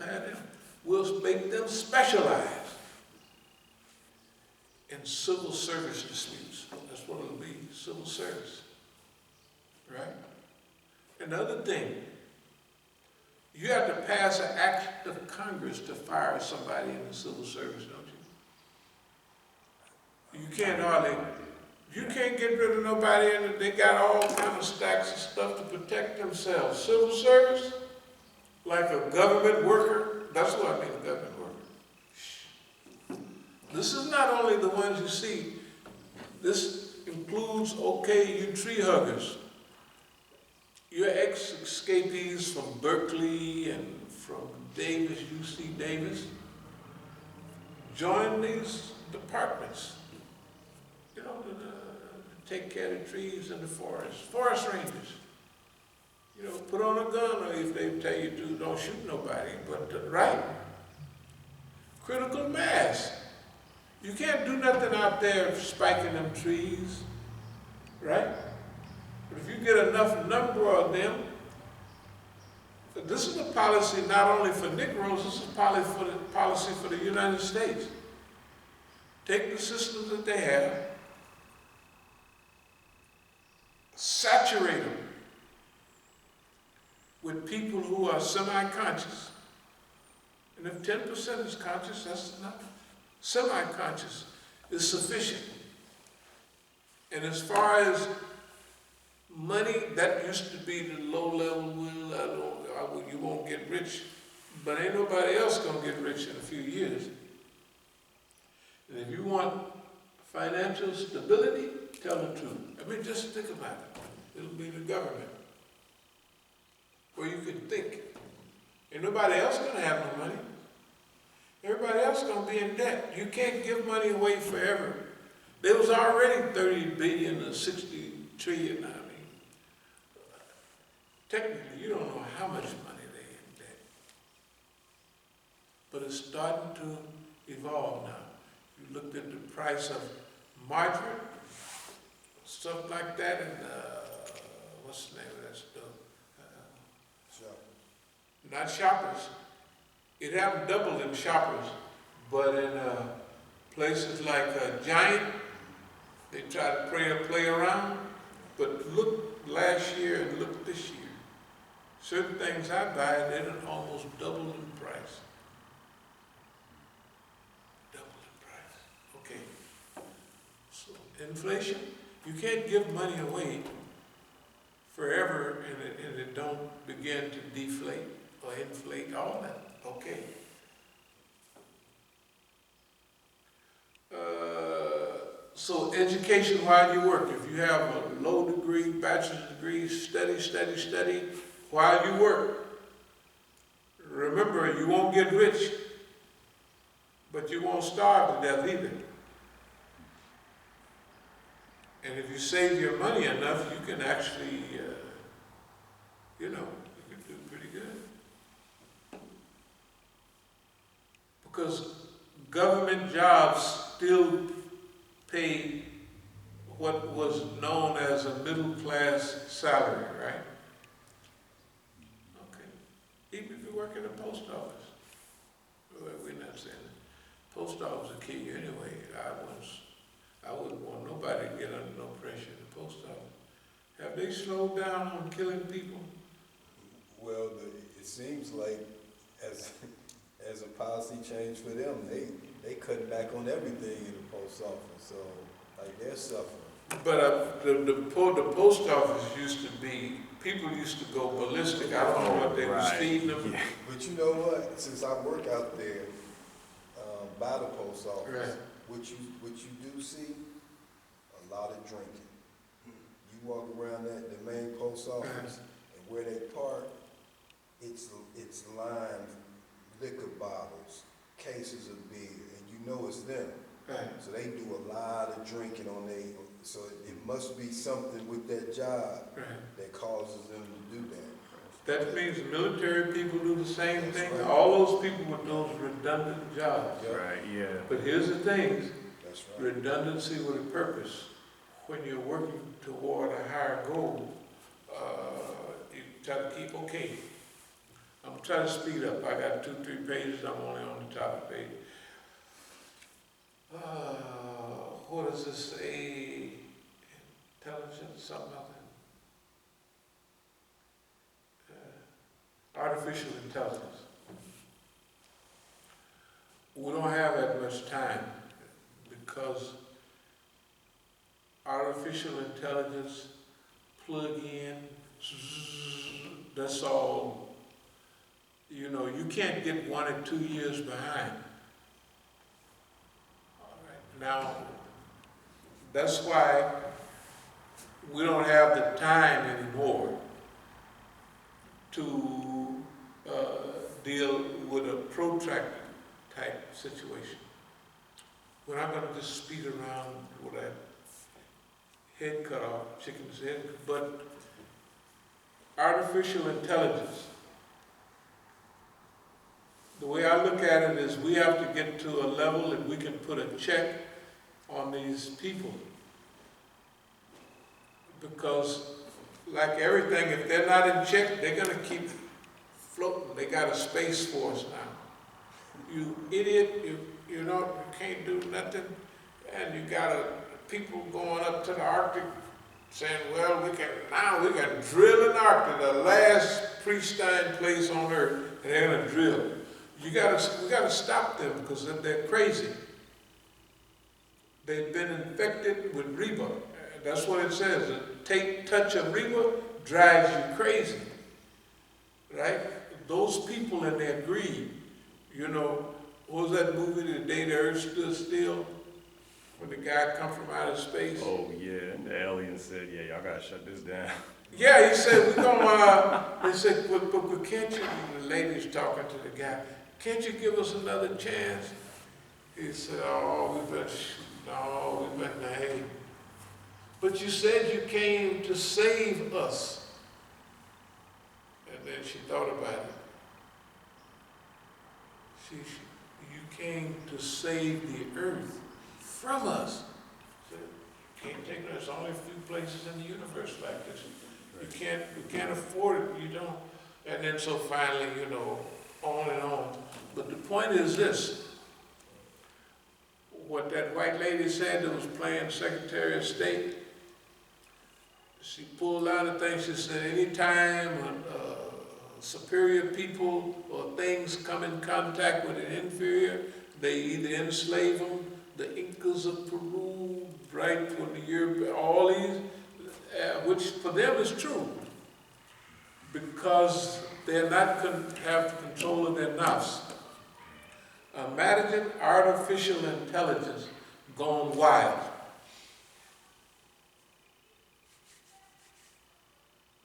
have them. We'll make them specialize in civil service disputes. That's what it'll be, civil service, right? Another thing, you have to pass an act of Congress to fire somebody in the civil service, don't you? You can't get rid of nobody, and they got all kind of stacks of stuff to protect themselves. Civil service, like a government worker, that's what I mean, a government worker. This is not only the ones you see, this includes, okay, you tree huggers, your ex-escapees from Berkeley and from Davis, UC Davis, join these departments, you know, to take care of the trees in the forest, forest rangers. You know, put on a gun, or if they tell you to, don't shoot nobody, but right? Critical mass. You can't do nothing out there spiking them trees, right? But if you get enough number of them, this is a policy not only for Negroes, this is a policy for the United States. Take the systems that they have, saturate them with people who are semi-conscious. And if 10% is conscious, that's enough. Semi-conscious is sufficient. And as far as money, that used to be the low level, you won't get rich, but ain't nobody else gonna get rich in a few years. And if you want financial stability, tell the truth. I mean, just think about it. It'll be the government. Where you can think. Ain't nobody else gonna have no money. Everybody else gonna be in debt. You can't give money away forever. There was already 30 billion or 60 trillion, I mean. Technically, you don't know how much money they're in debt. But it's starting to evolve now. You looked at the price of margarine, stuff like that, and what's the name of that stuff? Not Shoppers. It haven't doubled in Shoppers, but in places like Giant, they try to play around. But look last year and look this year. Certain things I buy, they done almost doubled in price. Double in price. Okay. So inflation, you can't give money away forever and it don't begin to deflate or inflate, all that. Okay. So education while you work. If you have a low degree, bachelor's degree, study while you work. Remember, you won't get rich, but you won't starve to death either. And if you save your money enough, you can actually, you can do pretty good. Because government jobs still pay what was known as a middle class salary, right? Okay. Even if you work in the post office. Well, we're not saying that. Post office will kill you anyway. I wouldn't want nobody to get under no pressure in the post office. Have they slowed down on killing people? Well, it seems like as a policy change for them, they cutting back on everything in the post office, so like they're suffering. But the post office used to be, people used to go ballistic. I don't know what they were feeding them. Yeah. But you know what? Since I work out there by the post office, right. what you do see, a lot of drinking. You walk around the main post office, and where they park, it's lined liquor bottles, cases of beer, and you know it's them. Right. So they do a lot of drinking on so it must be something with that job that causes them to do that. That means military people do the same That's thing. right. All those people with those redundant jobs. Yep. Right, yeah. But here's the thing, That's right. redundancy with a purpose. When you're working toward a higher goal, you try to keep, okay, I'm trying to speed up. I got 2-3 pages. I'm only on the top of the page. What does this say? Intelligence, something like that. Artificial intelligence. We don't have that much time because artificial intelligence, plug in, that's all. You know, you can't get 1 or 2 years behind. All right. Now, that's why we don't have the time anymore to deal with a protracted type situation. We're not going to just speed around with that head cut off, chicken's head, but artificial intelligence, the way I look at it is we have to get to a level that we can put a check on these people. Because like everything, if they're not in check, they're going to keep floating. They got a space force now. You idiot, you know, you can't do nothing, and you got people going up to the Arctic saying, well, we can drill in the Arctic, the last pristine place on earth, and they're going to drill. We got to stop them because they're crazy. They've been infected with Reba. That's what it says. A touch of Reba drives you crazy, right? Those people in their greed, you know, what was that movie, The Day the Earth Stood Still? When the guy come from outer space. Oh yeah, and the alien said, yeah, y'all gotta shut this down. Yeah, he said, we're gonna, they said, but can't you, the lady's talking to the guy, can't you give us another chance? He said, oh, we've been hey. But you said you came to save us. And then she thought about it. You came to save the earth from us. So you can't take it. There's only a few places in the universe like this. We can't afford it. You don't. And then so finally, you know, on and on. But the point is this. What that white lady said that was playing Secretary of State, she pulled out a thing. She said, anytime superior people or things come in contact with an inferior, they either enslave them, the Incas of Peru, right, when the Europe, all these, which for them is true, because they're not have control of their nafs. Imagine artificial intelligence gone wild.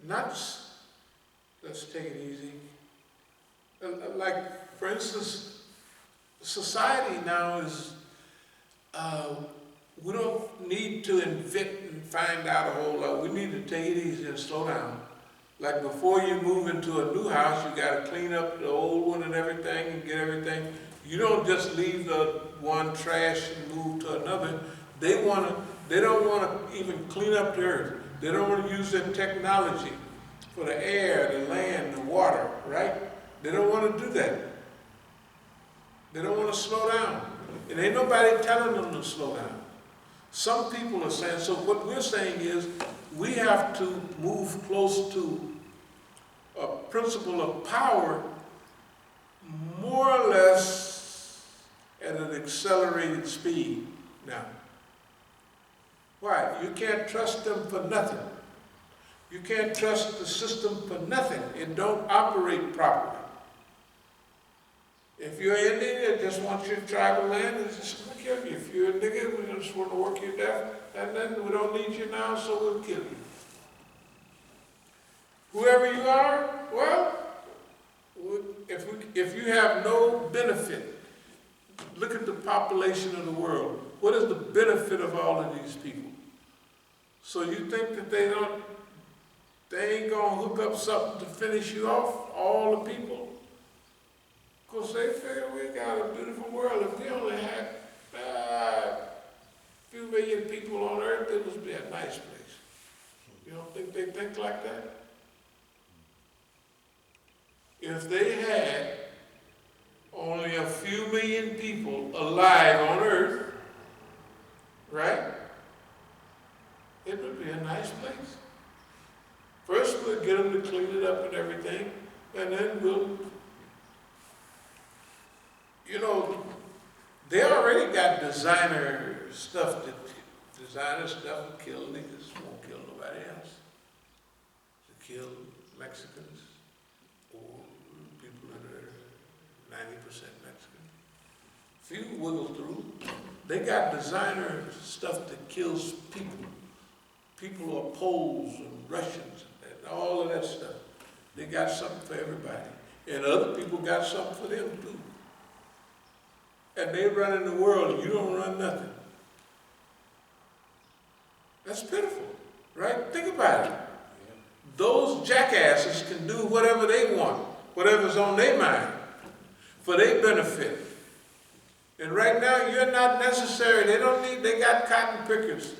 Nuts. Let's take it easy. Like, for instance, society now is, we don't need to invent and find out a whole lot. We need to take it easy and slow down. Like before you move into a new house, you got to clean up the old one and everything and get everything. You don't just leave the one trash and move to another. They don't want to even clean up the earth. They don't want to use their technology for the air, the land, the water, right? They don't want to do that. They don't want to slow down. And ain't nobody telling them to slow down. Some people are saying, so what we're saying is we have to move close to a principle of power more or less at an accelerated speed now. Why? You can't trust them for nothing. You can't trust the system for nothing. It don't operate properly. If you're Indian, it just wants your tribal land, it's just going to kill you. If you're a nigga, we just want to work you down, and then we don't need you now, so we'll kill you. Whoever you are, well, if you have no benefit, look at the population of the world. What is the benefit of all of these people? So you think that they ain't gonna hook up something to finish you off, all the people? Because they figure we got a beautiful world. If we only had a few million people on earth, it would be a nice place. You don't think they think like that? if they had only a few million people alive on Earth, right? It would be a nice place. First, we'll get them to clean it up and everything, and then we'll, you know, they already got designer stuff will kill niggas, won't kill nobody else. To kill Mexicans or people that are 90% Mexican. Few wiggle through. They got designer stuff that kills people. People who are Poles and Russians and all of that stuff. They got something for everybody. And other people got something for them too. And they run in the world and you don't run nothing. That's pitiful, right? Think about it. Those jackasses can do whatever they want, whatever's on their mind, for their benefit. And right now, you're not necessary. They got cotton pickers.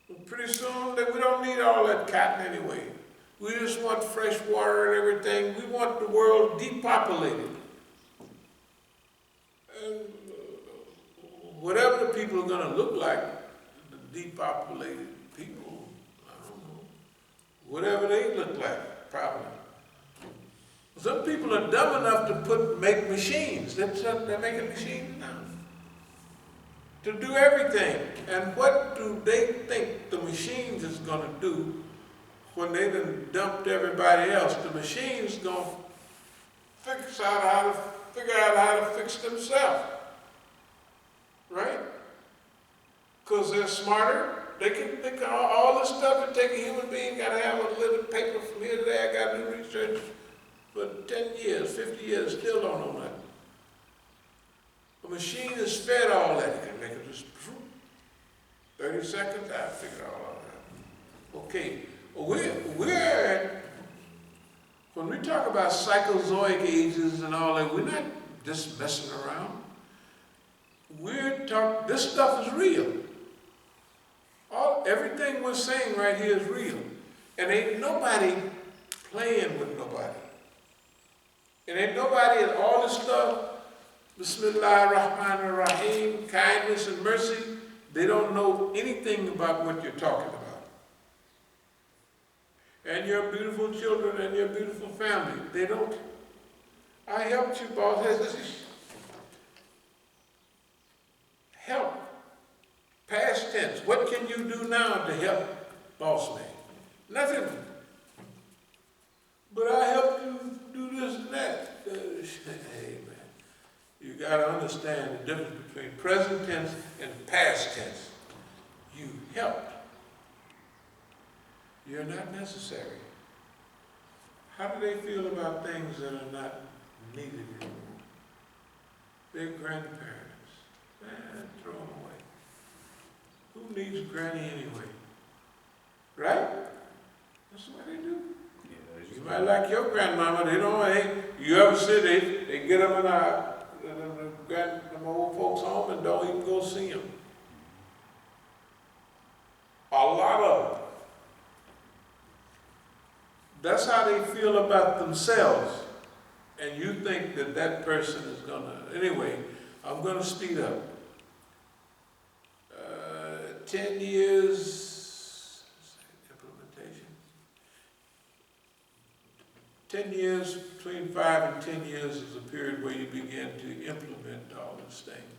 And pretty soon, we don't need all that cotton anyway. We just want fresh water and everything. We want the world depopulated. And whatever the people are going to look like, the depopulated people, I don't know, whatever they look like, probably. Some people are dumb enough to make machines. They're making machines now to do everything. And what do they think the machines is going to do when they done dumped everybody else? The machines going to figure out how to fix themselves, right? Because they're smarter. They can think of all this stuff and take a human being, got to have a little paper from here to there, got to do research for 10 years, 50 years, still don't know nothing. A machine is fed all that. It can make it just 30 seconds, I figured all that. Okay, when we talk about psychozoic ages and all that, we're not just messing around. This stuff is real. Everything we're saying right here is real. And ain't nobody playing with nobody. And ain't nobody in all this stuff, Bismillah ar-Rahman ar-Rahim, kindness and mercy, they don't know anything about what you're talking about. And your beautiful children and your beautiful family, they don't. I helped you, boss. Help. Past tense. What can you do now to help boss man? Nothing. But I helped you do this and that. Hey, man. You got to understand the difference between present tense and past tense. You helped. You're not necessary. How do they feel about things that are not needed anymore? Their grandparents. Man, throw them away. Who needs granny anyway? Right? That's what they do. You might like your grandmama, they don't, you ever see they get them in the old folks' home and don't even go see them. A lot of them. That's how they feel about themselves. And you think that person is gonna, anyway, I'm gonna speed up. 10 years, implementation. 10 years, between 5 and 10 years is a period where you begin to implement all these things.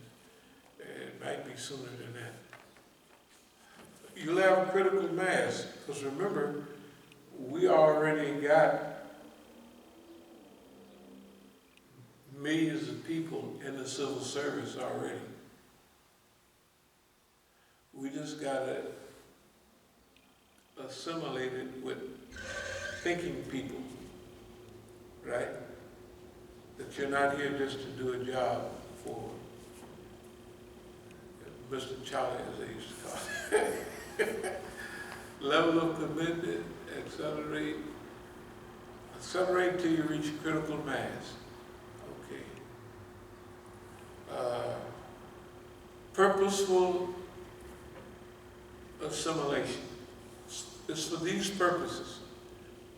It might be sooner than that. You'll have a critical mass, because remember, we already got millions of people in the civil service already. We just got to assimilate it with thinking people, right? That you're not here just to do a job for Mr. Charlie, as they used to call it. Level of commitment, accelerate till you reach critical mass. Okay. Purposeful assimilation. It's for these purposes.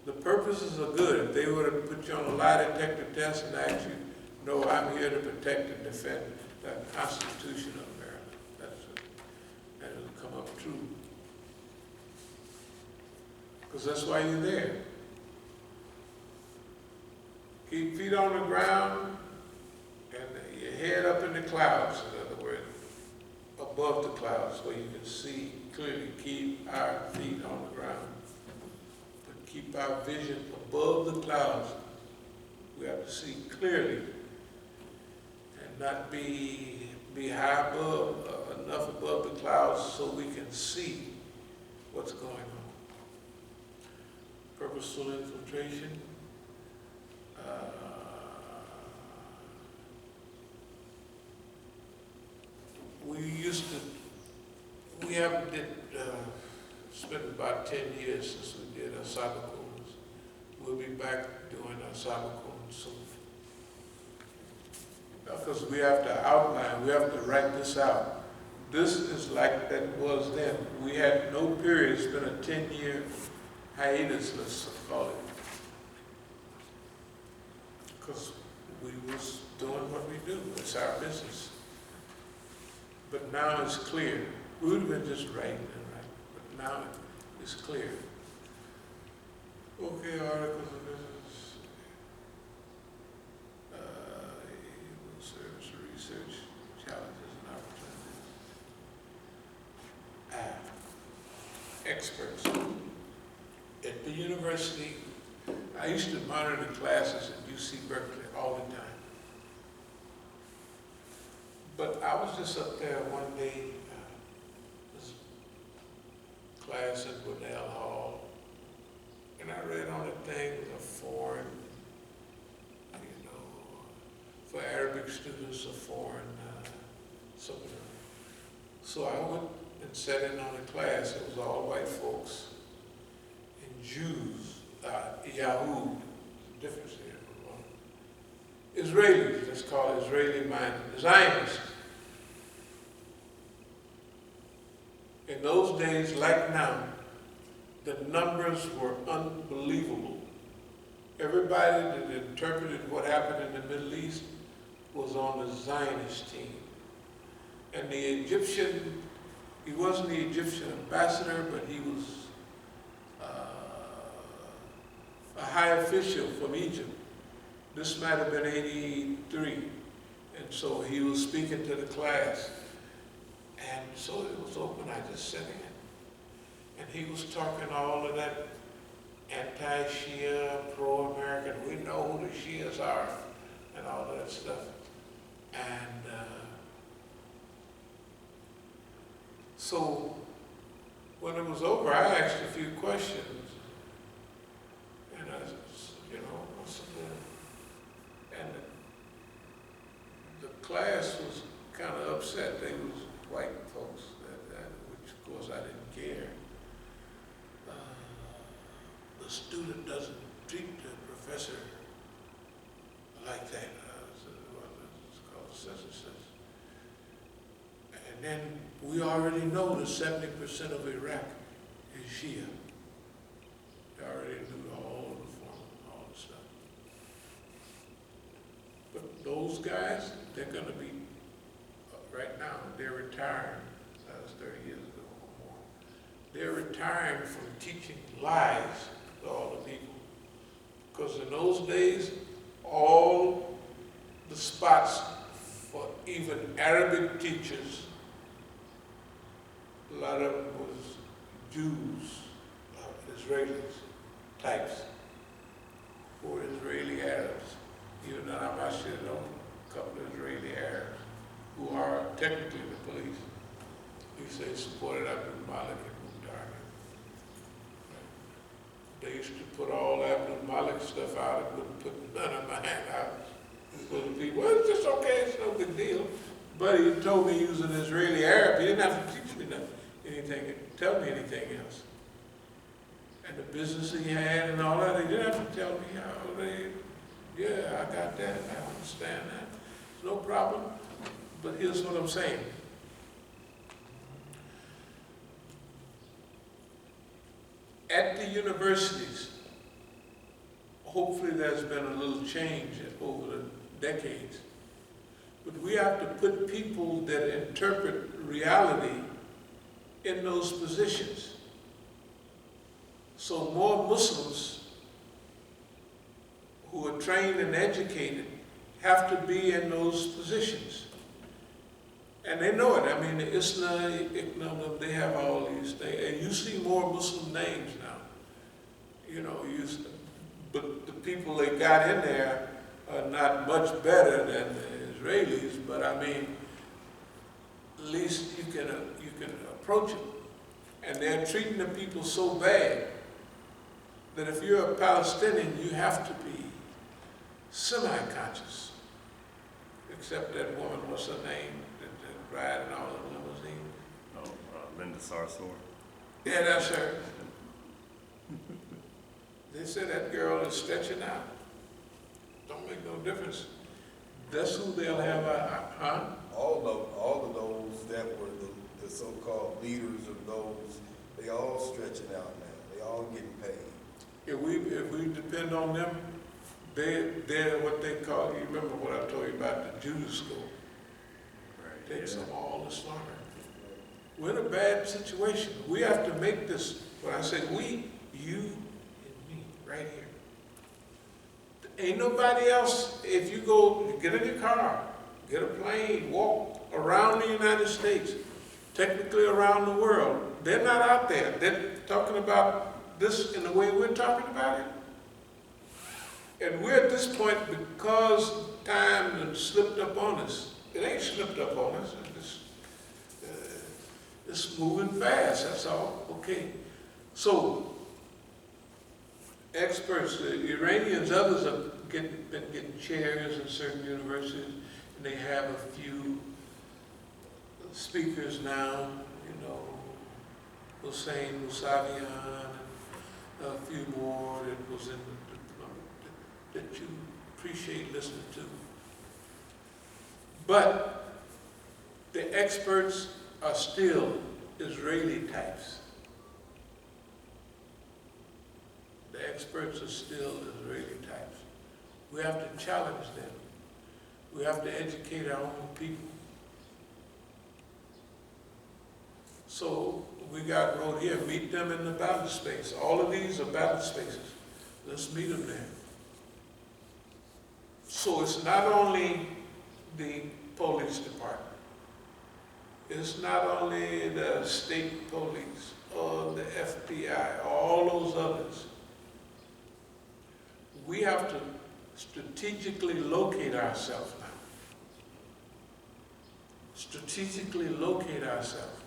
The purposes are good. If they were to put you on a lie detector test and ask you, no, I'm here to protect and defend the Constitution of America, that will come up true. Because that's why you're there. Keep feet on the ground and your head up in the clouds, in other words, above the clouds where you can see clearly. Keep our feet on the ground. But keep our vision above the clouds. We have to see clearly and not be high above, enough above the clouds so we can see what's going on. Purposeful infiltration. We haven't spent about 10 years since we did As-Sabiqun. We'll be back doing As-Sabiqun soon. Because we have to outline, we have to write this out. This is like that was then. We had no period, it's been a 10-year hiatus, let's call it. Because we was doing what we do, it's our business. But now it's clear. We would have been just writing and writing, but now it's clear. Okay, articles of business. Service research, challenges and opportunities. Experts. At the university, I used to monitor the classes at UC Berkeley all the time. But I was just up there one day, this class at Bunnell Hall, and I read on the thing of foreign, for Arabic students, a foreign something. So I went and sat in on a class. It was all white folks and Jews, Yahoo, difference there. Israelis, let's call it Israeli-minded, Zionists. In those days, like now, the numbers were unbelievable. Everybody that interpreted what happened in the Middle East was on the Zionist team. And the Egyptian, he wasn't the Egyptian ambassador, but he was a high official from Egypt. This might have been 83. And so he was speaking to the class. And so it was open, I just sat in. And he was talking all of that anti-Shia, pro-American, we know who the Shias are, and all of that stuff. And so when it was over, I asked a few questions. And I said, and the class was kind of upset. They was white folks, which of course I didn't care. The student doesn't treat the professor like that. It's called such and such. And then we already know that 70% of Iraq is Shia. We already knew all the stuff. But those guys, they're going to be, right now, they're retiring. That was 30 years ago or more. They're retiring from teaching lies to all the people. Because in those days, all the spots for even Arabic teachers, a lot of them was Jews, Israelis, types, who were Israeli Arabs. Even in our Masjid, a couple of Israeli Arabs, who are technically the police. He said supported Abdul Malik and Mukhtar. They used to put all Abdul Malik stuff out and wouldn't put none of mine out. So the people, well, it's just okay, it's no big deal. But he told me he was an Israeli Arab. He didn't have to teach me anything, tell me anything else. And the business he had and all that, he didn't have to tell me how yeah, I got that, I understand that. No problem. But here's what I'm saying. At the universities, hopefully there's been a little change over the decades. But we have to put people that interpret reality in those positions. So more Muslims who are trained and educated have to be in those positions. And they know it. I mean, the Islam, they have all these things. And you see more Muslim names now. You know, but the people they got in there are not much better than the Israelis, but I mean, at least you can approach them. And they're treating the people so bad that if you're a Palestinian, you have to be semi-conscious. Except that woman, what's her name, that ride in all the limousines. Oh, Linda Sarsour. Yeah, that's her. They said that girl is stretching out. Don't make no difference. That's who they'll have, huh? All of those that were the so-called leaders of those, they all stretching out now. They all getting paid. If we depend on them, they're what they call, you remember what I told you about the Judah school? Right. Takes them all to slaughter. We're in a bad situation. We have to make this, when I say we, you and me, right here. Ain't nobody else, if you go, get in your car, get a plane, walk around the United States, technically around the world, they're not out there. They're talking about this in the way we're talking about it. And we're at this point because time has slipped up on us. It ain't slipped up on us. It's moving fast, that's all. Okay. So, experts, the Iranians, others have been getting chairs in certain universities, and they have a few speakers now, you know, Hussein Musavian, and a few more that was in that you appreciate listening to. But the experts are still Israeli types. The experts are still Israeli types. We have to challenge them. We have to educate our own people. So we wrote here, meet them in the battle space. All of these are battle spaces. Let's meet them there. So it's not only the police department. It's not only the state police or the FBI, all those others. We have to strategically locate ourselves now. Strategically locate ourselves.